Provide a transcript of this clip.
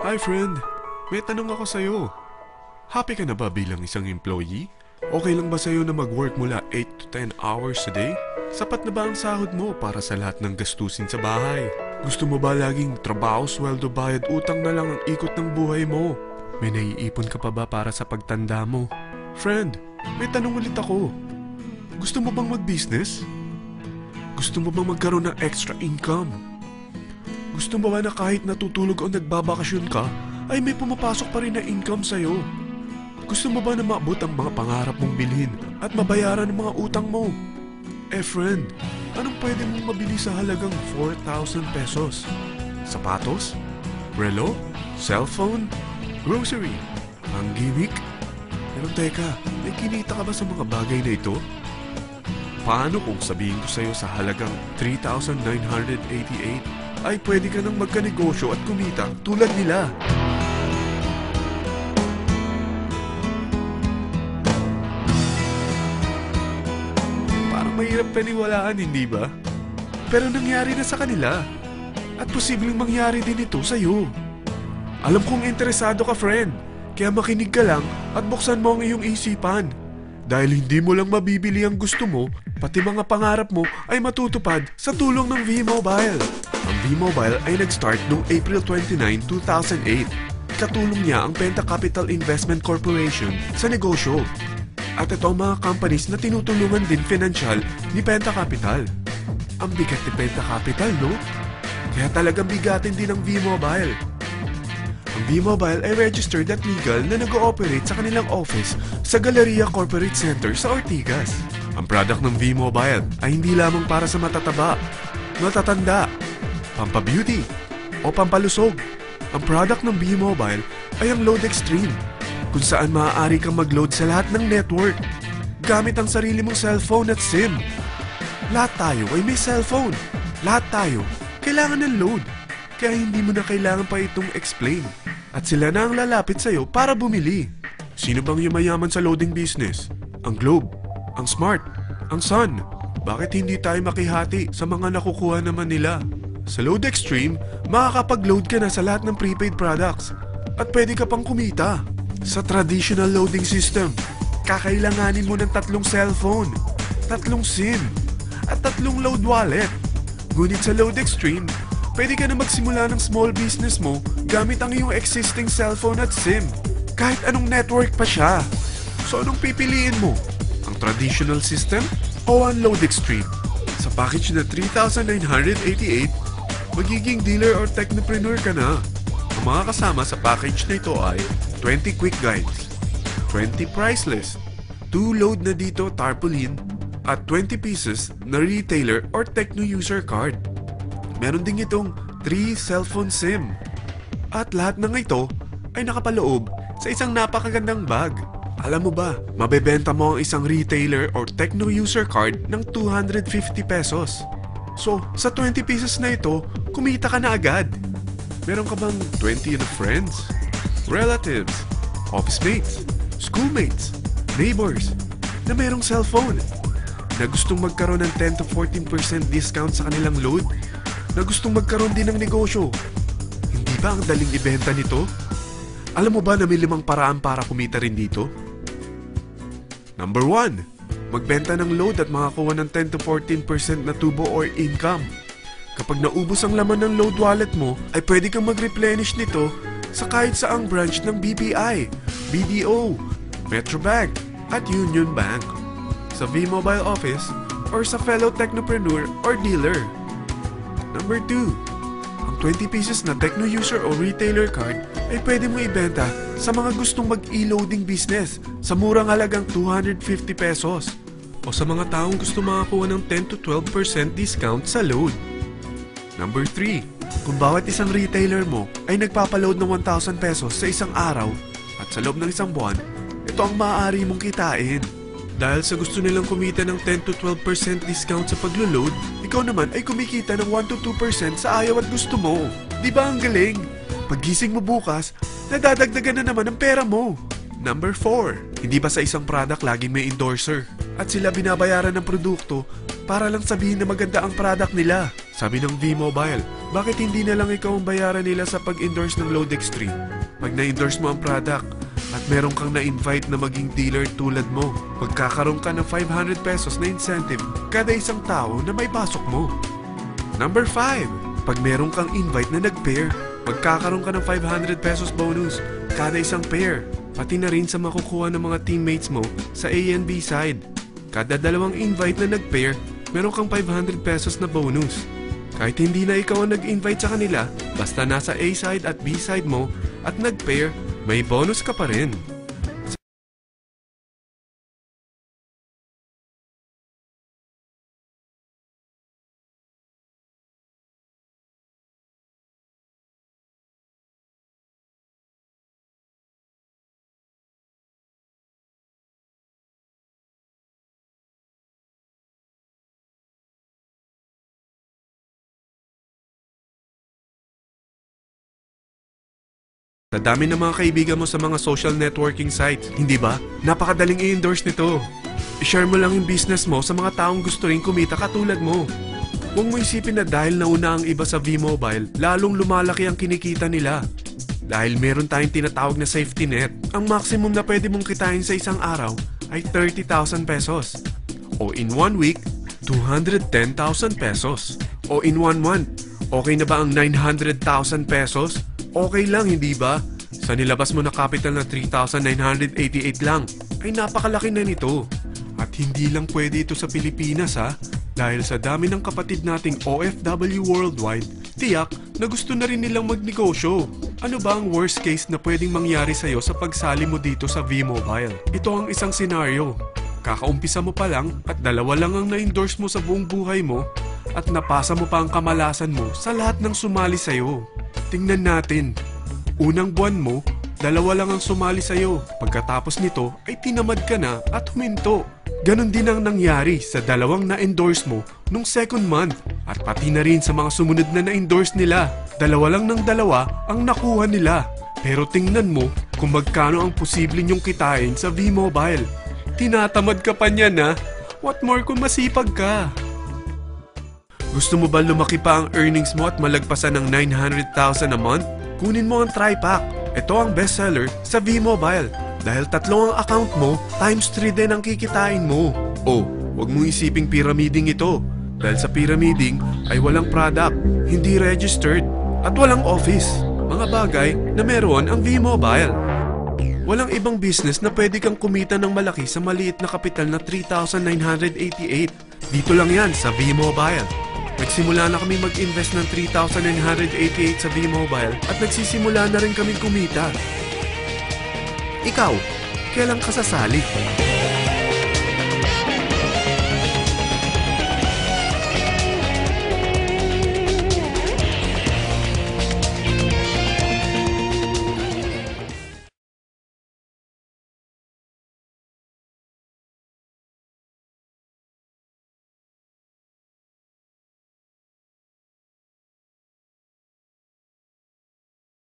Hi friend, may tanong ako sa'yo. Happy ka na ba bilang isang employee? Okay lang ba sa'yo na mag-work mula 8 to 10 hours a day? Sapat na ba ang sahod mo para sa lahat ng gastusin sa bahay? Gusto mo ba laging trabaho, sweldo, bayad, utang na lang ang ikot ng buhay mo? May naiipon ka pa ba para sa pagtanda mo? Friend, may tanong ulit ako. Gusto mo bang mag-business? Gusto mo bang magkaroon ng extra income? Gusto mo ba na kahit natutulog o nagbabakasyon ka, ay may pumapasok pa rin na income sa'yo? Gusto mo ba na maabot ang mga pangarap mong bilhin at mabayaran ang mga utang mo? Friend, anong pwede mong mabili sa halagang 4,000 pesos? Sapatos? Relo? Cellphone? Grocery? Ang gimmick? Pero teka, may kinita ka ba sa mga bagay na ito? Paano kung sabihin ko sa'yo sa halagang 3,988 ay pwede ka nang magkanegosyo at kumita tulad nila? Parang mahirap paniwalaan, hindi ba? Pero nangyari na sa kanila. At posibleng mangyari din ito sa'yo. Alam kong interesado ka, friend. Kaya makinig ka lang at buksan mo ang iyong isipan. Dahil hindi mo lang mabibili ang gusto mo, pati mga pangarap mo ay matutupad sa tulong ng V-Mobile. Ang V-Mobile ay nag-start noong April 29, 2008. Katulong niya ang Penta Capital Investment Corporation sa negosyo. At ito ang mga companies na tinutulungan din financial ni Penta Capital. Ang bigat ni Penta Capital, no? Kaya talagang bigatin din ang V-Mobile. Ang V-Mobile ay registered at legal na nag-ooperate sa kanilang office sa Galleria Corporate Center sa Ortigas. Ang product ng V-Mobile ay hindi lamang para sa matataba, matatanda, pampabeauty, o pampalusog. Ang product ng V-Mobile ay ang Load Extreme, kung saan maaari kang mag-load sa lahat ng network gamit ang sarili mong cellphone at SIM. Lahat tayo ay may cellphone. Lahat tayo kailangan ng load. Kaya hindi mo na kailangan pa itong explain. At sila na ang lalapit sa'yo para bumili. Sino bang yumayaman sa loading business? Ang Globe, ang Smart, ang Sun. Bakit hindi tayo makihati sa mga nakukuha naman nila? Sa Load Extreme, makakapag-load ka na sa lahat ng prepaid products. At pwede ka pang kumita. Sa traditional loading system, kakailanganin mo ng 3 cellphone, 3 SIM, at 3 load wallet. Ngunit sa Load Extreme, pwede ka na magsimula ng small business mo gamit ang iyong existing cellphone at SIM. Kahit anong network pa siya. So anong pipiliin mo? Ang traditional system o ang Load Extreme? Sa package na 3,988, magiging dealer or technopreneur ka na. Ang mga kasama sa package na ito ay 20 quick guides, 20 price list, 2 load na dito tarpaulin, at 20 pieces na retailer or techno user card. Meron din itong 3 cellphone SIM. At lahat ng ito ay nakapaloob sa isang napakagandang bag. Alam mo ba, mabebenta mo ang isang retailer or techno user card ng 250 pesos. So, sa 20 pieces na ito, kumita ka na agad. Meron ka bang 20 na friends, relatives, office mates, schoolmates, neighbors na merong cellphone, na gustong magkaroon ng 10 to 14% discount sa kanilang load, na gustong magkaroon din ng negosyo? Hindi ba ang daling ibenta nito? Alam mo ba na may 5 paraan para kumita rin dito? Number 1, magbenta ng load at makakuha ng 10 to 14% na tubo or income. Kapag naubos ang laman ng load wallet mo, ay pwede kang mag-replenish nito sa kahit saang branch ng BPI, BDO, Metrobank, at Union Bank, sa V-Mobile office, or sa fellow technopreneur or dealer. Number 2, ang 20 pieces na techno user o retailer card ay pwede mo ibenta sa mga gustong mag-e-loading business sa murang halagang 250 pesos o sa mga taong gusto makakuha ng 10 to 12% discount sa load. Number 3, kung bawat isang retailer mo ay nagpapaload ng 1,000 pesos sa isang araw at sa loob ng isang buwan, ito ang maaari mong kitain. Dahil sa gusto nilang kumita ng 10 to 12% discount sa paglo-load, ikaw naman ay kumikita ng 1 to 2% sa ayaw at gusto mo. Di ba ang galing? Paggising mo bukas, nadadagdagan na naman ang pera mo. Number 4, hindi ba sa isang product laging may endorser? At sila binabayaran ng produkto para lang sabihin na maganda ang product nila. Sabi ng V-Mobile, bakit hindi na lang ikaw ang bayaran nila sa pag-endorse ng Load Extreme? Pag na-endorse mo ang product at meron kang na-invite na maging dealer tulad mo, magkakaroon ka ng 500 pesos na incentive kada isang tao na may pasok mo. Number 5. Pag meron kang invite na nag-pair, magkakaroon ka ng 500 pesos bonus kada isang pair, pati na rin sa makukuha ng mga teammates mo sa A and B side. Kada dalawang invite na nag-pair, meron kang 500 pesos na bonus. Kahit hindi na ikaw ang nag-invite sa kanila, basta nasa A side at B side mo at nag-pair, may bonus ka pa rin. Sa dami ng mga kaibigan mo sa mga social networking sites, hindi ba? Napakadaling i-endorse nito. I-share mo lang yung business mo sa mga taong gusto rin kumita katulad mo. Huwag mo isipin na dahil nauna ang iba sa V-Mobile, lalong lumalaki ang kinikita nila. Dahil meron tayong tinatawag na safety net, ang maximum na pwede mong kitain sa isang araw ay 30,000 pesos. O in 1 week, 210,000 pesos. O in 1 month, okay na ba ang 900,000 pesos? Okay lang, hindi ba? Sa nilabas mo na capital na 3,988 lang, ay napakalaki na nito. At hindi lang pwede ito sa Pilipinas ha, dahil sa dami ng kapatid nating OFW worldwide, tiyak na gusto na rin nilang magnegosyo. Ano ba ang worst case na pwedeng mangyari sa'yo sa pagsali mo dito sa V-Mobile? Ito ang isang senaryo. Kakaumpisa mo pa lang at dalawa lang ang na-endorse mo sa buong buhay mo at napasa mo pa ang kamalasan mo sa lahat ng sumali sa'yo. Tingnan natin. Unang buwan mo, dalawa lang ang sumali sa'yo. Pagkatapos nito ay tinamad ka na at huminto. Ganon din ang nangyari sa dalawang na-endorse mo nung second month. At pati na rin sa mga sumunod na na-endorse nila. Dalawa lang ng dalawa ang nakuha nila. Pero tingnan mo kung magkano ang posible nyong kitain sa V-Mobile. Tinatamad ka pa niyan ha? What more kung masipag ka? Gusto mo ba lumaki pa ang earnings mo at malagpasan ng 900,000 a month? Kunin mo ang TriPack. Ito ang bestseller sa V-Mobile. Dahil 3 ang account mo, times 3 din ang kikitain mo. Oh, wag mong isiping pyramiding ito. Dahil sa pyramiding ay walang product, hindi registered, at walang office. Mga bagay na meron ang V-Mobile. Walang ibang business na pwede kang kumita ng malaki sa maliit na kapital na 3,988. Dito lang yan sa V-Mobile. Nagsimula na kami mag-invest ng 3,988 sa V-Mobile at nagsisimula na rin kami kumita. Ikaw, kailan ka sasali?